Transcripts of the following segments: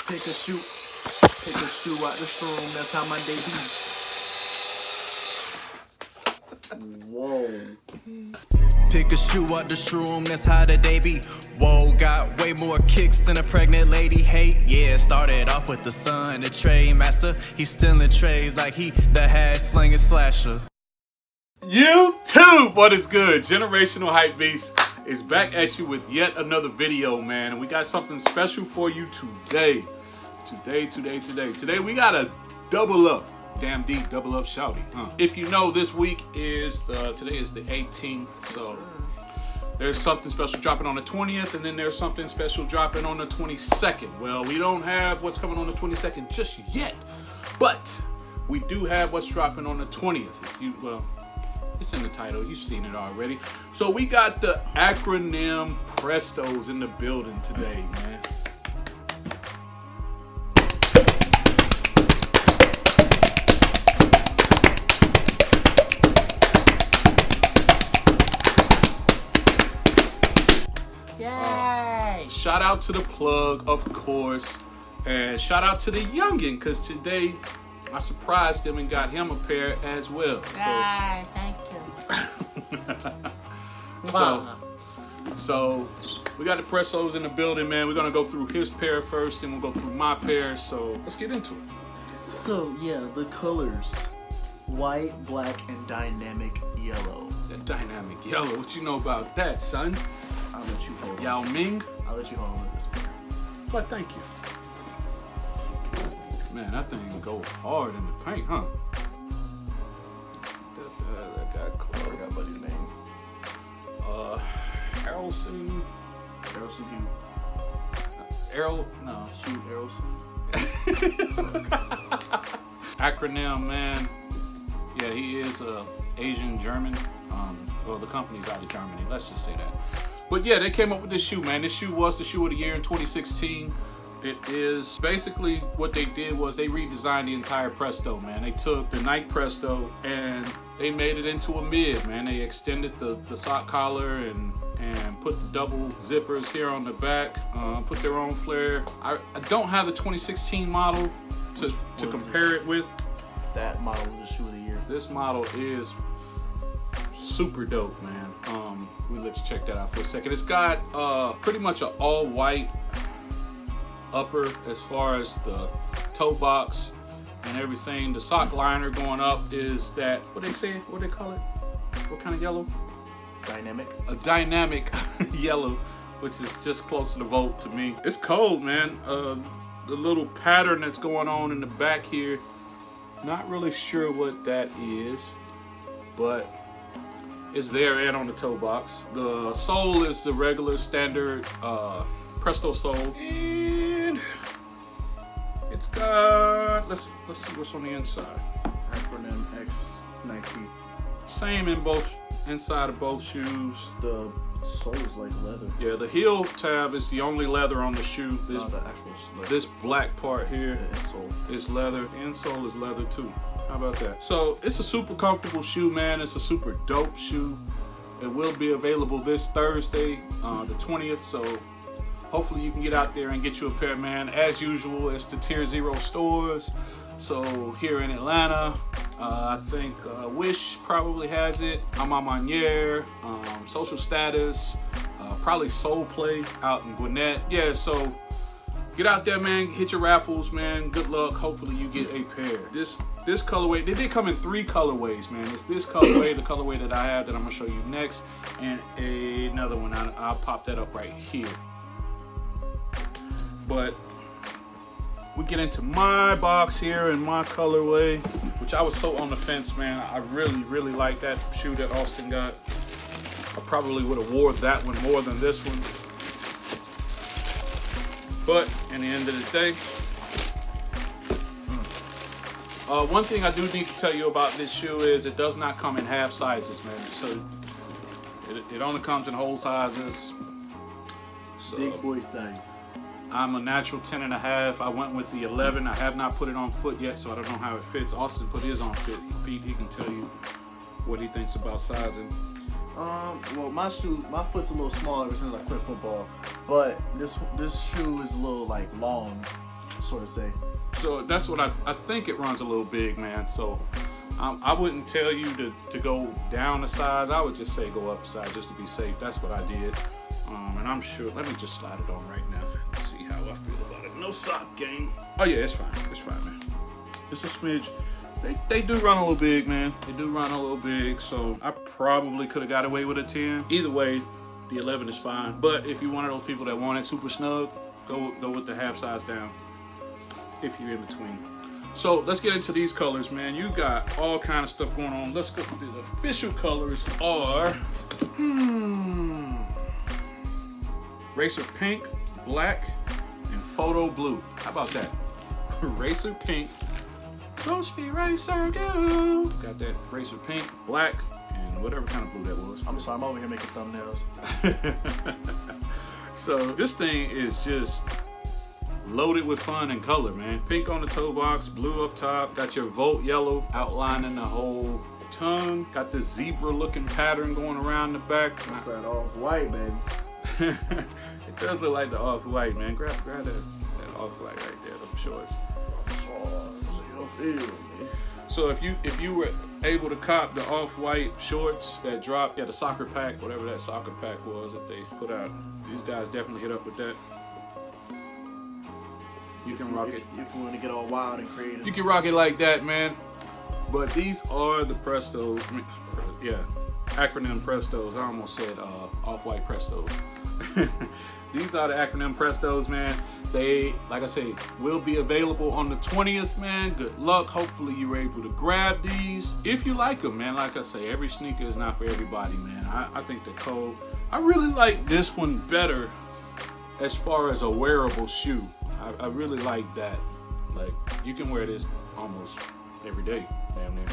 Pick a shoe out the showroom. That's how my day be. Whoa. Pick a shoe out the shroom, that's how the day be. Whoa, got way more kicks than a pregnant lady. Hey, yeah, started off with the son, the trade master. He's stealing trays like he the hat slinging slasher. YouTube, what is good? Generational Hype Beast is back at you with yet another video, man. And we got something special for you today. Today we got a double up. Damn deep, double up shouty, huh? If you know, this week is today is the 18th, so there's something special dropping on the 20th, and then there's something special dropping on the 22nd. Well, we don't have what's coming on the 22nd just yet, but we do have what's dropping on the 20th. Well, it's in the title, you've seen it already. So we got the Acronym Prestos in the building today, man. Yay! Shout out to the plug, of course, and shout out to the youngin', because today I surprised him and got him a pair as well. Yay, thank you. So we got the Prestos in the building, man. We're gonna go through his pair first, then we'll go through my pair. So let's get into it. So yeah, the colors: white, black, and dynamic yellow. That dynamic yellow. What you know about that, son? I'll let you hold Yao on. Ming. I'll let you hold on with this pair. But thank you. Man, that thing go hard in the paint, huh? That guy I close. forgot buddy's name. Harrelson. Harrelson Shoot, Harrelson. Acronym, man. Yeah, he is Asian German. Well, the company's out of Germany. Let's just say that. But yeah, they came up with this shoe, man. This shoe was the shoe of the year in 2016. It is basically what they did was they redesigned the entire Presto, man. They took the Nike Presto and they made it into a mid, man. They extended the sock collar and put the double zippers here on the back, put their own flare. I don't have the 2016 model to compare it with. That model was the shoe of the year. This model is super dope, man. We'll let you check that out for a second. It's got pretty much an all white upper as far as the toe box and everything. The sock liner going up is that, what they call it? What kind of yellow? Dynamic. A dynamic yellow, which is just close to the vote to me. It's cold, man. The little pattern that's going on in the back here, not really sure what that is, but it's there and on the toe box. The sole is the regular standard Presto sole, and it's got, let's see what's on the inside. Acronym X Nike. Same in both, inside of both shoes. The sole is like leather. Yeah, the heel tab is the only leather on the shoe. Not the actual leather. This black part here The insole is leather. The insole is leather too. How about that? So it's a super comfortable shoe, man. It's a super dope shoe. It will be available this Thursday, the 20th. So hopefully you can get out there and get you a pair, man. As usual, it's the Tier 0 stores. So here in Atlanta, I think Wish probably has it. Amamaniere, Social Status, probably Soul Play out in Gwinnett. Yeah, so get out there, man. Hit your raffles, man. Good luck. Hopefully you get a pair. This colorway, they did come in 3 colorways, man. It's this colorway, the colorway that I have that I'm gonna show you next, and another one. I'll pop that up right here. But we get into my box here and my colorway, which I was so on the fence, man. I really like that shoe that Austin got. I probably would have wore that one more than this one. But in the end of the day, one thing I do need to tell you about this shoe is it does not come in half sizes, man. So it only comes in whole sizes. So big boy size. I'm a natural 10.5. I went with the 11. I have not put it on foot yet, so I don't know how it fits. Austin put his on feet. He can tell you what he thinks about sizing. Well, my foot's a little smaller ever since I quit football, but this shoe is a little like long, sort of say. So that's what I think it runs a little big, man. So I wouldn't tell you to go down a size. I would just say go up a size just to be safe. That's what I did. And I'm sure, let me just slide it on right now. Let's see how I feel about it. No sock game. Oh yeah, it's fine. It's fine, man. It's a smidge. They do run a little big, man. They do run a little big. So I probably could have got away with a 10. Either way, the 11 is fine. But if you're one of those people that want it super snug, go with the half size down if you're in between. So let's get into these colors, man. You got all kind of stuff going on. Let's go. The official colors are Racer Pink, Black, and Photo Blue. How about that? Racer Pink, Roast Me Racer Go. Got that Racer Pink, Black, and whatever kind of blue that was. I'm sorry, I'm over here making thumbnails. So this thing is just loaded with fun and color, man. Pink on the toe box, blue up top. Got your Volt yellow outlining the whole tongue. Got the zebra looking pattern going around the back. That's that off-white, baby. It does look like the off-white, man. Grab that off-white right there, them shorts. So if you were able to cop the off-white shorts that dropped, the soccer pack, whatever that soccer pack was that they put out, these guys definitely hit up with that. You can rock it. If you want to get all wild and creative. You can rock it like that, man. But these are the Prestos. Yeah, acronym Prestos. I almost said off-white Prestos. These are the acronym Prestos, man. They, like I say, will be available on the 20th, man. Good luck. Hopefully you were able to grab these. If you like them, man, like I say, every sneaker is not for everybody, man. I think the code, I really like this one better as far as a wearable shoe. I really like that. Like, you can wear this almost every day, damn near.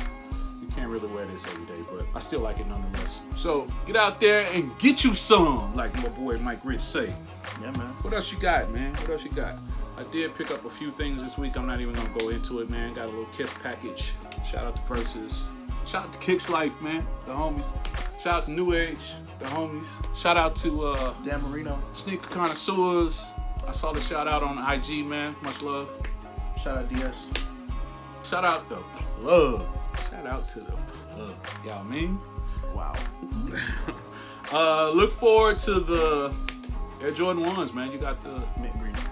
You can't really wear this every day, but I still like it nonetheless. So get out there and get you some, like my boy Mike Rich say. Yeah, man. What else you got, man? What else you got? I did pick up a few things this week. I'm not even gonna go into it, man. Got a little gift package. Shout out to Versus. Shout out to Kicks Life, man. The homies. Shout out to New Age, the homies. Shout out to Dan Marino. Sneaker Connoisseurs. I saw the shout out on IG, man. Much love. Shout out DS. Shout out the plug. Shout out to the plug. Y'all mean? Wow. Look forward to the Air Jordan 1s, man. You got the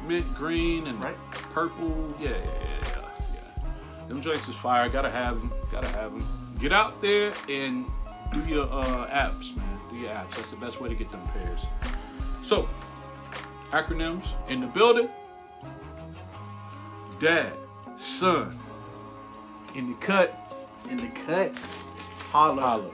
mint green and right? purple. Yeah. Them joints is fire. Gotta have them. Get out there and do your apps, man. Do your apps. That's the best way to get them pairs. So, acronyms in the building. Dad, son, in the cut. Holla. Holla.